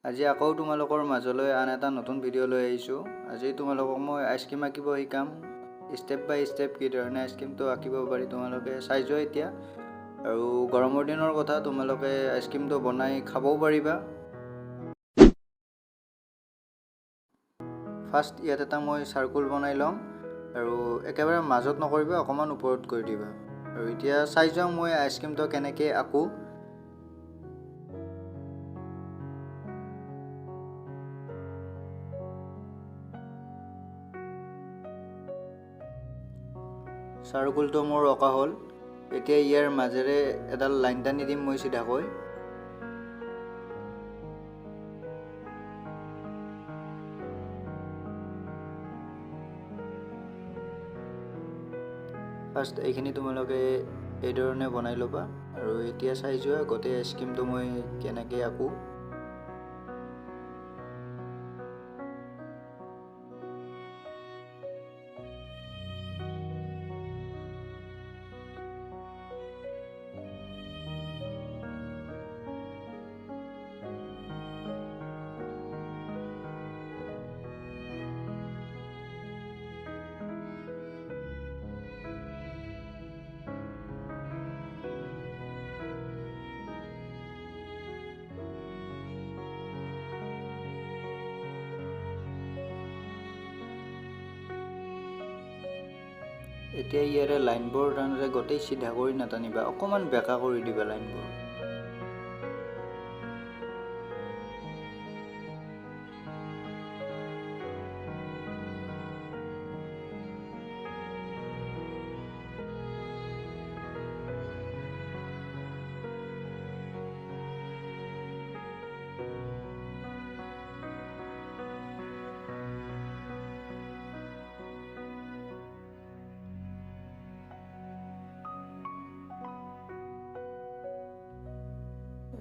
আজি আকৌ তোমালোকৰ মাজলৈ আন এটা নতুন ভিডিঅ' লৈ আহিছোঁ। আজি তোমালোকক মই আইচক্ৰীম আঁকিব শিকাম। ষ্টেপ বাই ষ্টেপ কি ধৰণে আইচক্ৰীমটো আঁকিব পাৰি তোমালোকে চাই যোৱা এতিয়া। আৰু গৰমৰ দিনৰ কথা, তোমালোকে আইচক্ৰীমটো বনাই খাবও পাৰিবা। ফাৰ্ষ্ট ইয়াত এটা মই চাৰ্কুল বনাই ল'ম আৰু একেবাৰে মাজত নকৰিবা, অকণমান ওপৰত কৰি দিবা। আৰু এতিয়া চাই যাওঁ মই আইচক্ৰীমটো কেনেকৈ আঁকো। চাৰ্কুলটো মোৰ অঁকা হ'ল। এতিয়া ইয়াৰ মাজেৰে এডাল লাইন টানি দিম মই চিধাকৈ। ফাৰ্ষ্ট এইখিনি তোমালোকে এই ধৰণে বনাই ল'বা আৰু এতিয়া চাই যোৱা গোটেই আইচক্ৰীমটো মই কেনেকৈ আঁকো। এতিয়া ইয়াৰে লাইনবোৰ তাৰমানে গোটেই চিধা কৰি নাটানিবা, অকণমান বেঁকা কৰি দিবা লাইনবোৰ।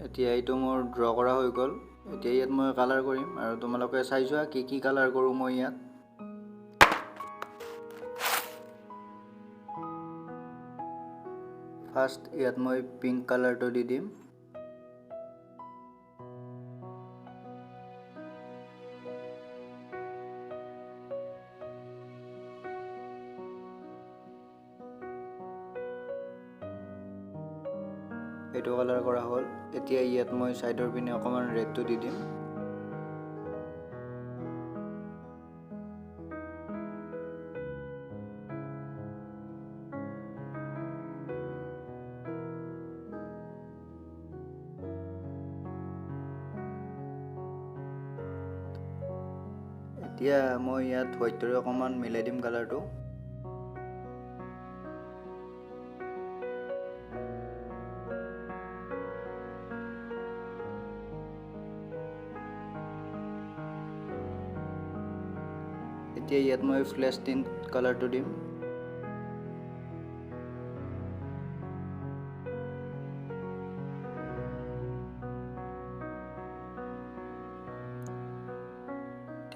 এতিয়া এইটো মোৰ ড্ৰ কৰা হৈ গ'ল। এতিয়া ইয়াত মই কালাৰ কৰিম আৰু তোমালোকে চাই যোৱা কি কালাৰ কৰোঁ মই ইয়াত। ফাৰ্ষ্ট ইয়াত মই পিংক কালাৰটো দি দিম। এইটো কালাৰ কৰা হ'ল। এতিয়া ইয়াত মই ছাইডৰ পিনে অকণমান ৰেডটো দি দিম। এতিয়া মই ইয়াত হোৱাইটৰে অকণমান মিলাই দিম কালাৰটো। এতিয়া ইয়াত মই ফ্লেছ টিণ্ট কালাৰটো দিম।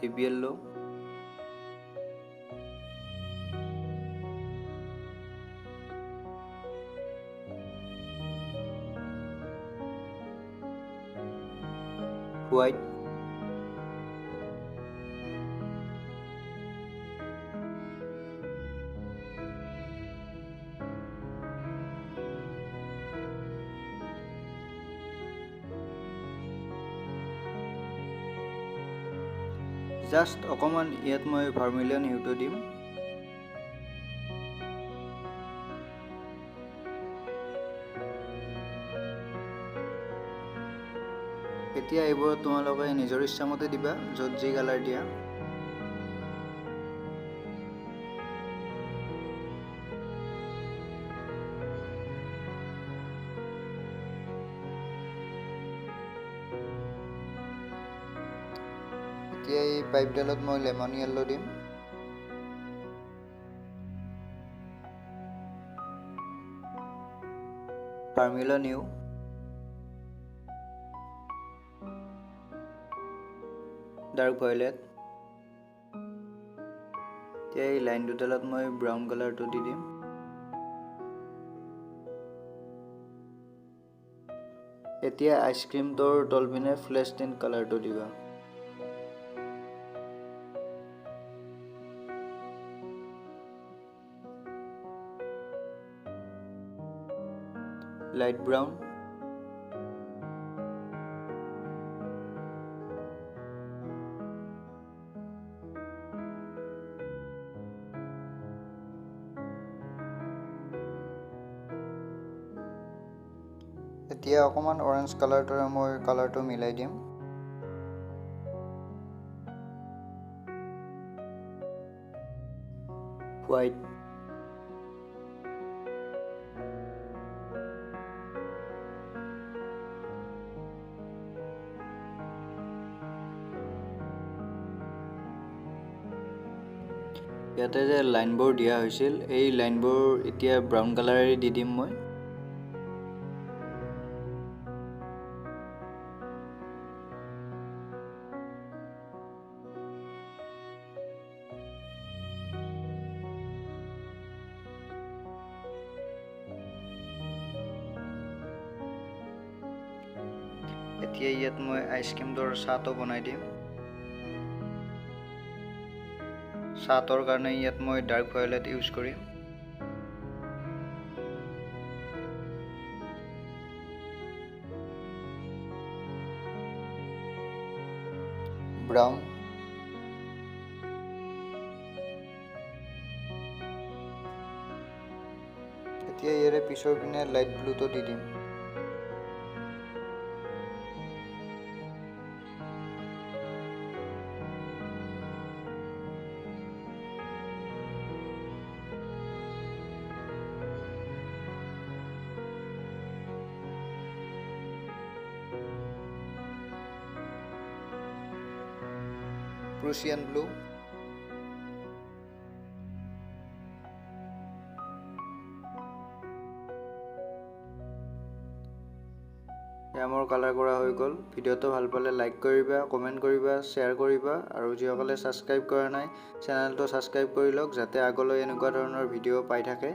ডিপ য়েল্লো, হোৱাইট, জাষ্ট অকণমান ইয়াত মই ভাৰ্মিলিয়ন হিউটো দিম। এতিয়া এইবোৰত তোমালোকে নিজৰ ইচ্ছামতে দিবা, য'ত যি কালাৰ দিয়া। এতিয়া এই পাইপডালত মই লেমন য়েল্লো দিম। ভাৰ্মিলিয়ন হিউ, ডাৰ্ক ভায়োলেট। এতিয়া এই লাইন দুডালত মই ব্ৰাউন কালাৰটো দি দিম। এতিয়া আইচক্ৰীমটোৰ তলপিনে ফ্লেছ টিণ্ট কালাৰটো দিবা লাইট ব্ৰাউন এতিয়া অকমান অৰেঞ্জ কালাৰটোৰে মই কালাৰটো মিলাই দিম হোৱাইট ইয়াতে যে লাইনবোৰ দিয়া হৈছিল এই লাইনবোৰ এতিয়া ব্ৰাউন কালাৰেৰে দি দিম মই এতিয়া ইয়াত মই আইচক্ৰীমটোৰ চাহটো বনাই দিম চাহটোৰ কাৰণে ইয়াত মই ডাৰ্ক ভায়োলেট ইউজ কৰিম ব্ৰাউন এতিয়া ইয়াৰে পিছৰ পিনে লাইট ব্লুটো দি দিম Prussian blue মোৰ কালাৰ কৰা হৈ গ'ল ভিডিওটো ভাল পালে লাইক কৰিবা কমেন্ট কৰিবা শেয়াৰ কৰিবা আৰু যিসকলে সাবস্ক্ৰাইব কৰা নাই চেনেলটো সাবস্ক্ৰাইব কৰি লওক যাতে আগলৈ এনেকুৱা ধৰণৰ ভিডিও পাই থাকে